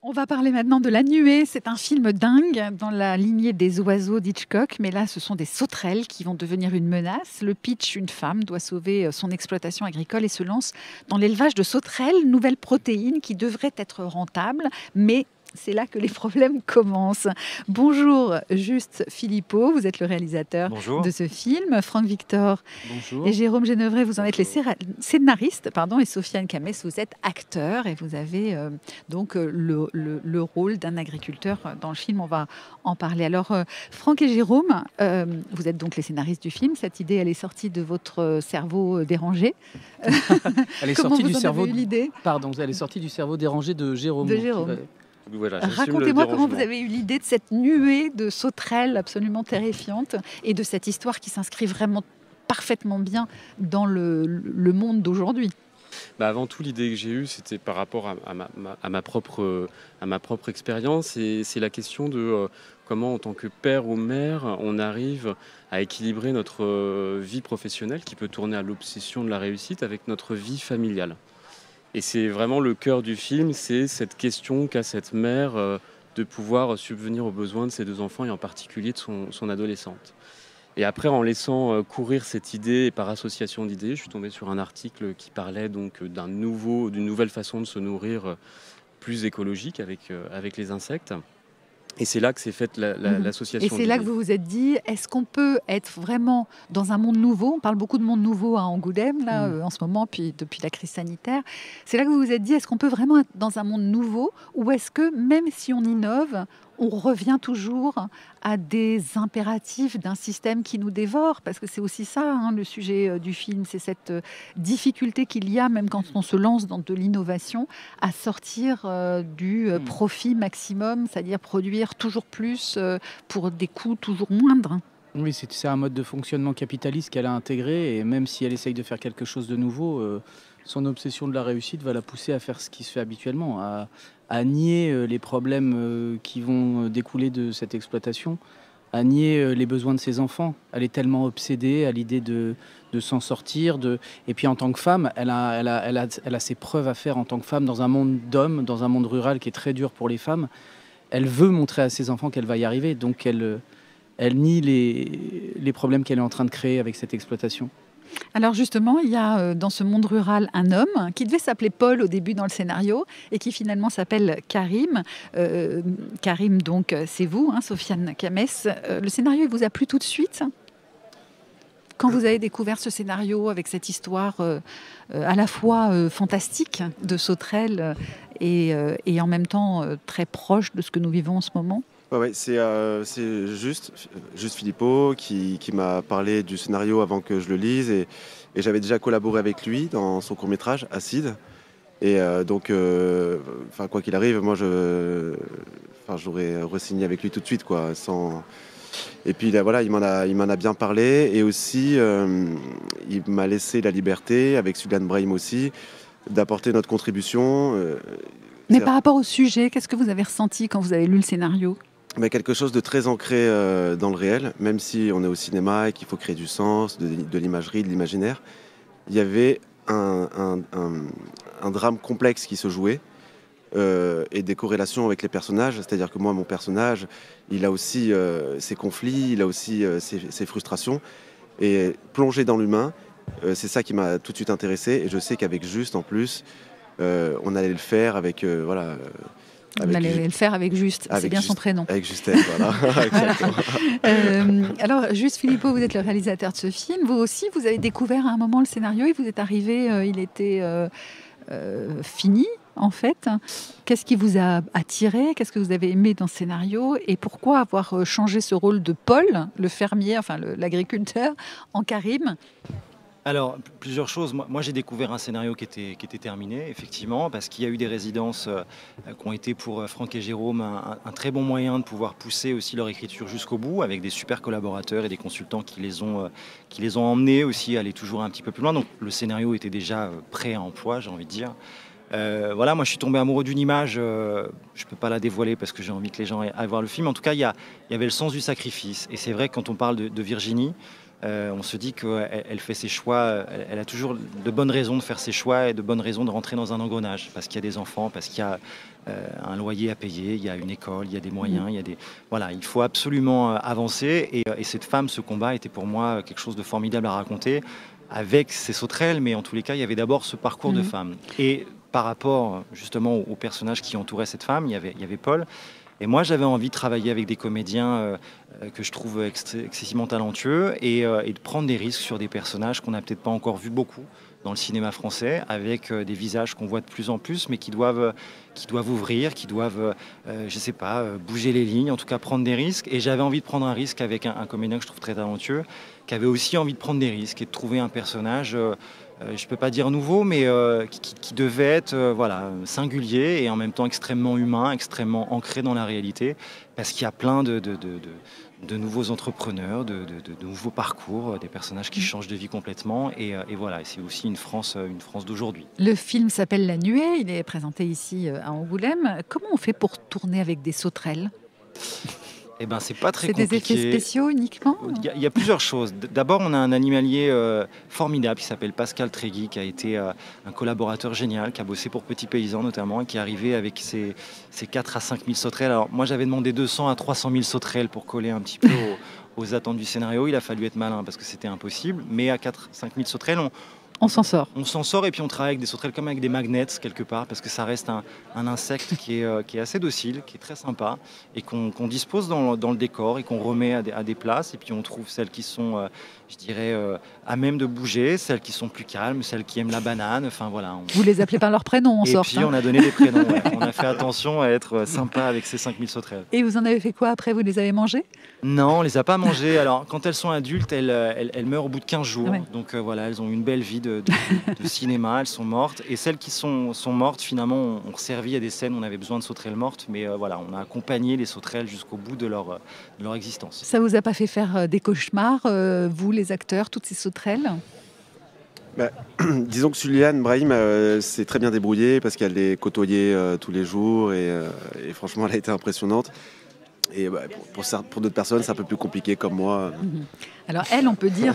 On va parler maintenant de La Nuée. C'est un film dingue dans la lignée des oiseaux d'Hitchcock, mais là, ce sont des sauterelles qui vont devenir une menace. Le pitch, une femme doit sauver son exploitation agricole et se lance dans l'élevage de sauterelles, nouvelle protéine qui devrait être rentable, mais c'est là que les problèmes commencent. Bonjour, Juste Philippot, vous êtes le réalisateur Bonjour. de ce film. Franck Victor Bonjour. et Jérôme Génevray, vous en êtes les scénaristes, et Sofiane Kamès, vous êtes acteur et vous avez le rôle d'un agriculteur dans le film. On va en parler. Alors, Franck et Jérôme, vous êtes donc les scénaristes du film. Cette idée, elle est sortie de votre cerveau dérangé. Elle est Comment sortie vous du en cerveau. avez eu l'idée Pardon, elle est sortie du cerveau dérangé de Jérôme. de Jérôme? Voilà, j'assume le Racontez-moi comment vous dérangement. avez eu l'idée de cette nuée de sauterelles absolument terrifiante et de cette histoire qui s'inscrit vraiment parfaitement bien dans le monde d'aujourd'hui. Avant tout, l'idée que j'ai eue, c'était par rapport à ma propre expérience. Et c'est la question de comment, en tant que père ou mère, on arrive à équilibrer notre vie professionnelle qui peut tourner à l'obsession de la réussite avec notre vie familiale. Et c'est vraiment le cœur du film, c'est cette question qu'a cette mère de pouvoir subvenir aux besoins de ses deux enfants et en particulier de son adolescente. Et après, en laissant courir cette idée et par association d'idées, je suis tombé sur un article qui parlait donc d'une nouvelle façon de se nourrir plus écologique avec les insectes. Et c'est là que s'est faite l'association. Et c'est là que vous vous êtes dit, est-ce qu'on peut être vraiment dans un monde nouveau? On parle beaucoup de monde nouveau à Angoulême là, en ce moment, puis depuis la crise sanitaire. C'est là que vous vous êtes dit, est-ce qu'on peut vraiment être dans un monde nouveau? Ou est-ce que même si on innove, on revient toujours à des impératifs d'un système qui nous dévore? Parce que c'est aussi ça, le sujet du film, c'est cette difficulté qu'il y a, même quand on se lance dans de l'innovation, à sortir du profit maximum, c'est-à-dire produire toujours plus pour des coûts toujours moindres. Oui, c'est un mode de fonctionnement capitaliste qu'elle a intégré, et même si elle essaye de faire quelque chose de nouveau, son obsession de la réussite va la pousser à faire ce qui se fait habituellement, à nier les problèmes qui vont découler de cette exploitation, à nier les besoins de ses enfants. Elle est tellement obsédée à l'idée de s'en sortir. Et puis en tant que femme, elle a ses preuves à faire en tant que femme dans un monde d'hommes, dans un monde rural qui est très dur pour les femmes. Elle veut montrer à ses enfants qu'elle va y arriver, donc elle nie les problèmes qu'elle est en train de créer avec cette exploitation. Alors justement, il y a dans ce monde rural un homme qui devait s'appeler Paul au début dans le scénario et qui finalement s'appelle Karim. Karim, donc, c'est vous, Sofiane Kamès. Le scénario, il vous a plu tout de suite? Quand vous avez découvert ce scénario avec cette histoire à la fois fantastique de sauterelles et en même temps très proche de ce que nous vivons en ce moment? Ouais, c'est juste Philippot qui m'a parlé du scénario avant que je le lise et j'avais déjà collaboré avec lui dans son court-métrage Acide. Et quoi qu'il arrive, moi j'aurais re-signé avec lui tout de suite, quoi, Et puis là, voilà, il m'en a bien parlé, et aussi il m'a laissé la liberté, avec Sylviane Brahim aussi, d'apporter notre contribution. Mais par rapport au sujet, qu'est-ce que vous avez ressenti quand vous avez lu le scénario? Mais quelque chose de très ancré dans le réel, même si on est au cinéma et qu'il faut créer du sens, de l'imagerie, de l'imaginaire. Il y avait un drame complexe qui se jouait et des corrélations avec les personnages. C'est-à-dire que moi, mon personnage, il a aussi ses conflits, il a aussi ses frustrations. Et plonger dans l'humain, c'est ça qui m'a tout de suite intéressé. Et je sais qu'avec Juste, en plus, on allait le faire avec... Vous allez le faire avec Juste, c'est bien son prénom. Avec Justine, voilà. Exactement. Alors, Juste Philippot, vous êtes le réalisateur de ce film. Vous aussi, vous avez découvert à un moment le scénario et vous êtes arrivé, il était fini, en fait. Qu'est-ce qui vous a attiré? Qu'est-ce que vous avez aimé dans ce scénario? Et pourquoi avoir changé ce rôle de Paul, le fermier, l'agriculteur, en Karim? Alors, plusieurs choses. Moi j'ai découvert un scénario qui était terminé, effectivement, parce qu'il y a eu des résidences qui ont été pour Franck et Jérôme un très bon moyen de pouvoir pousser aussi leur écriture jusqu'au bout, avec des super collaborateurs et des consultants qui les ont emmenés aussi à aller toujours un petit peu plus loin. Donc le scénario était déjà prêt à emploi, j'ai envie de dire. Moi je suis tombé amoureux d'une image, je ne peux pas la dévoiler parce que j'ai envie que les gens aillent voir le film. En tout cas, il y avait le sens du sacrifice. Et c'est vrai que quand on parle de Virginie, on se dit qu'elle fait ses choix, elle a toujours de bonnes raisons de faire ses choix et de bonnes raisons de rentrer dans un engrenage, parce qu'il y a des enfants, parce qu'il y a un loyer à payer, il y a une école, il y a des moyens, il y a des... Voilà, il faut absolument avancer. Et cette femme, ce combat était pour moi quelque chose de formidable à raconter, avec ses sauterelles, mais en tous les cas, il y avait d'abord ce parcours de femme. Et par rapport justement aux personnages qui entouraient cette femme, il y avait Paul. Et moi, j'avais envie de travailler avec des comédiens que je trouve excessivement talentueux et de prendre des risques sur des personnages qu'on n'a peut-être pas encore vu beaucoup dans le cinéma français, avec des visages qu'on voit de plus en plus, mais qui doivent ouvrir, qui doivent, je sais pas, bouger les lignes, en tout cas prendre des risques. Et j'avais envie de prendre un risque avec un comédien que je trouve très talentueux, qui avait aussi envie de prendre des risques et de trouver un personnage, je ne peux pas dire nouveau, mais qui devait être voilà, singulier et en même temps extrêmement humain, extrêmement ancré dans la réalité, parce qu'il y a plein de nouveaux entrepreneurs, de nouveaux parcours, des personnages qui changent de vie complètement. Et voilà, et c'est aussi une France d'aujourd'hui. Le film s'appelle La Nuée, il est présenté ici à Angoulême. Comment on fait pour tourner avec des sauterelles ? Eh ben, c'est pas très compliqué. C'est des effets spéciaux uniquement ? Il y a plusieurs choses. D'abord, on a un animalier formidable qui s'appelle Pascal Trégui, qui a été un collaborateur génial, qui a bossé pour Petit Paysan notamment, et qui est arrivé avec ses 4 à 5 000 sauterelles. Alors moi, j'avais demandé 200 à 300 000 sauterelles pour coller un petit peu aux attentes du scénario. Il a fallu être malin parce que c'était impossible. Mais à 4 5 000 sauterelles, on s'en sort. On s'en sort et puis on travaille avec des sauterelles comme avec des magnets quelque part, parce que ça reste un insecte qui est assez docile, qui est très sympa et qu'on dispose dans le décor et qu'on remet à des places. Et puis on trouve celles qui sont, je dirais, à même de bouger, celles qui sont plus calmes, celles qui aiment la banane. Enfin voilà. Vous les appelez par leur prénom, on sort. Et puis on a donné des prénoms. Ouais. On a fait attention à être sympa avec ces 5000 sauterelles. Et vous en avez fait quoi après ? Vous les avez mangées ? Non, on les a pas mangées. Alors quand elles sont adultes, elles meurent au bout de 15 jours. Ouais. Donc voilà, elles ont une belle vie de cinéma, elles sont mortes. Et celles qui sont mortes, finalement, on servi à des scènes où on avait besoin de sauterelles mortes. Mais voilà, on a accompagné les sauterelles jusqu'au bout de leur existence. Ça vous a pas fait faire des cauchemars, vous les acteurs, toutes ces sauterelles ? Disons que Suliane Brahim s'est très bien débrouillée parce qu'elle les côtoyait tous les jours et franchement, elle a été impressionnante. Et pour d'autres personnes, c'est un peu plus compliqué comme moi. Alors elle, on peut dire,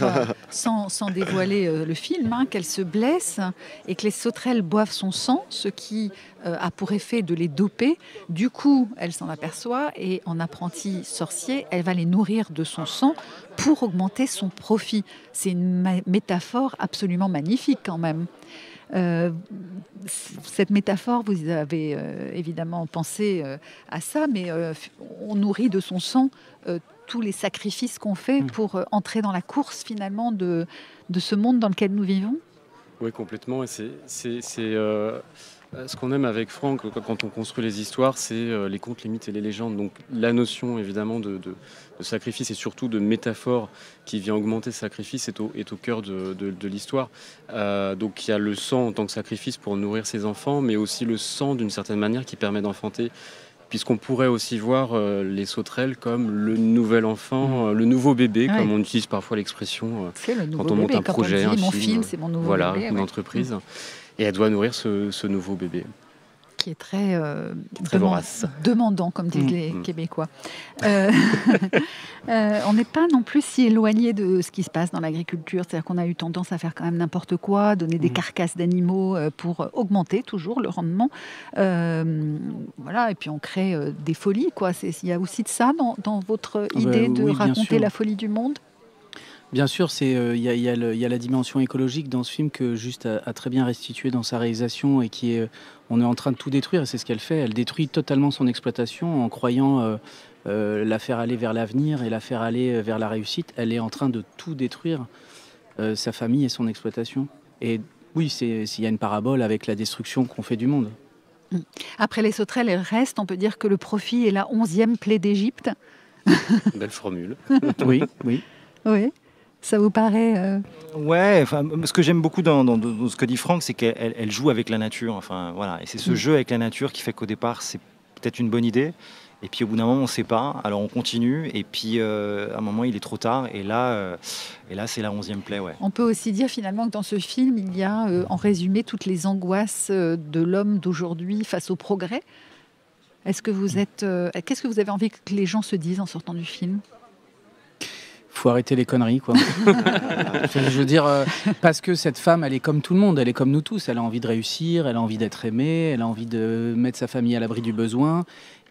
sans dévoiler le film, qu'elle se blesse et que les sauterelles boivent son sang, ce qui a pour effet de les doper. Du coup, elle s'en aperçoit et en apprenti sorcier, elle va les nourrir de son sang pour augmenter son profit. C'est une métaphore absolument magnifique quand même. Cette métaphore, vous avez évidemment pensé à ça, mais on nourrit de son sang tous les sacrifices qu'on fait pour entrer dans la course finalement de ce monde dans lequel nous vivons. Oui, complètement. Et c'est ce qu'on aime avec Franck quand on construit les histoires, c'est les contes, les mythes et les légendes. Donc la notion évidemment de sacrifice et surtout de métaphore qui vient augmenter ce sacrifice est au cœur de l'histoire. Donc il y a le sang en tant que sacrifice pour nourrir ses enfants, mais aussi le sang d'une certaine manière qui permet d'enfanter. Puisqu'on pourrait aussi voir les sauterelles comme le nouvel enfant, le nouveau bébé, comme on utilise parfois l'expression quand on monte un projet, un film, c'est mon nouveau bébé, une entreprise. Et elle doit nourrir ce nouveau bébé. Qui est très vorace. Demandant, comme disent les Québécois. On n'est pas non plus si éloigné de ce qui se passe dans l'agriculture. C'est-à-dire qu'on a eu tendance à faire quand même n'importe quoi, donner des carcasses d'animaux pour augmenter toujours le rendement. Voilà, et puis on crée des folies, quoi. Il y a aussi de ça dans votre idée de raconter la folie du monde. Bien sûr, il y a la dimension écologique dans ce film que Juste a très bien restitué dans sa réalisation et on est en train de tout détruire. C'est ce qu'elle fait. Elle détruit totalement son exploitation en croyant la faire aller vers l'avenir et la faire aller vers la réussite. Elle est en train de tout détruire, sa famille et son exploitation. Et oui, s'il y a une parabole avec la destruction qu'on fait du monde. Après les sauterelles, elles restent. On peut dire que le profit est la 11e plaie d'Égypte. Belle formule. Oui. Ça vous paraît Ouais, ce que j'aime beaucoup dans ce que dit Franck, c'est qu'elle joue avec la nature. Enfin, voilà. Et c'est ce jeu avec la nature qui fait qu'au départ, c'est peut-être une bonne idée. Et puis au bout d'un moment, on ne sait pas. Alors on continue. Et puis à un moment, il est trop tard. Et là c'est la 11e plaie. Ouais. On peut aussi dire finalement que dans ce film, il y a en résumé toutes les angoisses de l'homme d'aujourd'hui face au progrès. Qu'est-ce que vous avez envie que les gens se disent en sortant du film ? Faut arrêter les conneries, quoi. Je veux dire, parce que cette femme, elle est comme tout le monde, elle est comme nous tous. Elle a envie de réussir, elle a envie d'être aimée, elle a envie de mettre sa famille à l'abri du besoin.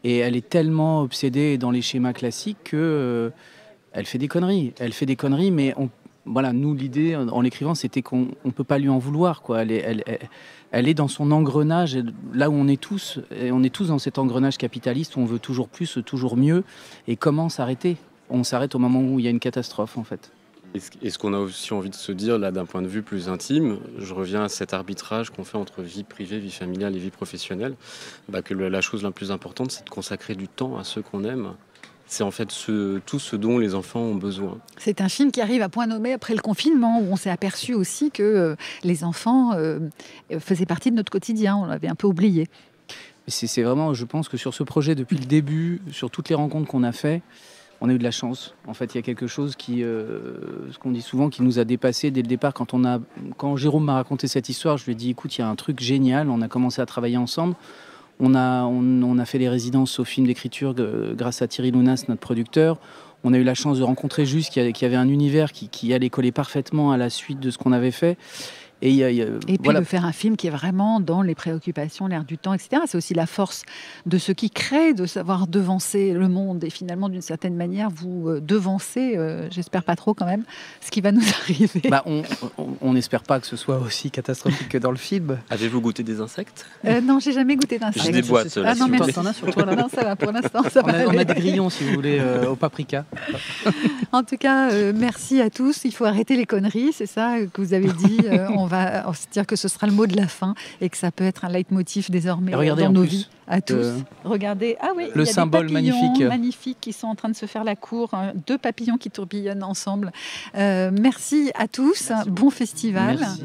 Et elle est tellement obsédée dans les schémas classiques que elle fait des conneries. Elle fait des conneries, mais voilà, nous, l'idée, en l'écrivant, c'était qu'on ne peut pas lui en vouloir, quoi. Elle est dans son engrenage, là où on est tous. Et on est tous dans cet engrenage capitaliste où on veut toujours plus, toujours mieux. Et comment s'arrêter ? On s'arrête au moment où il y a une catastrophe, en fait. Et ce qu'on a aussi envie de se dire, là, d'un point de vue plus intime, je reviens à cet arbitrage qu'on fait entre vie privée, vie familiale et vie professionnelle, que la chose la plus importante, c'est de consacrer du temps à ceux qu'on aime. C'est en fait tout ce dont les enfants ont besoin. C'est un film qui arrive à point nommé après le confinement, où on s'est aperçu aussi que les enfants faisaient partie de notre quotidien. On l'avait un peu oublié. C'est vraiment, je pense que sur ce projet, depuis le début, sur toutes les rencontres qu'on a faites, on a eu de la chance. En fait, il y a quelque chose qui, ce qu'on dit souvent, qui nous a dépassé dès le départ. Quand Jérôme m'a raconté cette histoire, je lui ai dit, écoute, il y a un truc génial. On a commencé à travailler ensemble. On a fait les résidences au film d'écriture grâce à Thierry Lounas, notre producteur. On a eu la chance de rencontrer Juste, qui avait un univers qui allait coller parfaitement à la suite de ce qu'on avait fait. Et puis voilà, de faire un film qui est vraiment dans les préoccupations, l'air du temps, etc. C'est aussi la force de ceux qui créent, de savoir devancer le monde. Et finalement, d'une certaine manière, vous devancez, j'espère pas trop quand même, ce qui va nous arriver. On n'espère pas que ce soit aussi catastrophique que dans le film. Avez-vous goûté des insectes ? Non, j'ai jamais goûté d'insectes. J'ai des boîtes. Ah non, merci. T'en as sur toi, là. Non, ça va pour l'instant. On a des grillons, si vous voulez, au paprika. En tout cas, merci à tous. Il faut arrêter les conneries, c'est ça que vous avez dit. On va se dire que ce sera le mot de la fin et que ça peut être un leitmotiv désormais dans nos vies à tous. Regardez, le symbole magnifique qui sont en train de se faire la cour, 2 papillons qui tourbillonnent ensemble. Merci à tous, bon festival. Merci.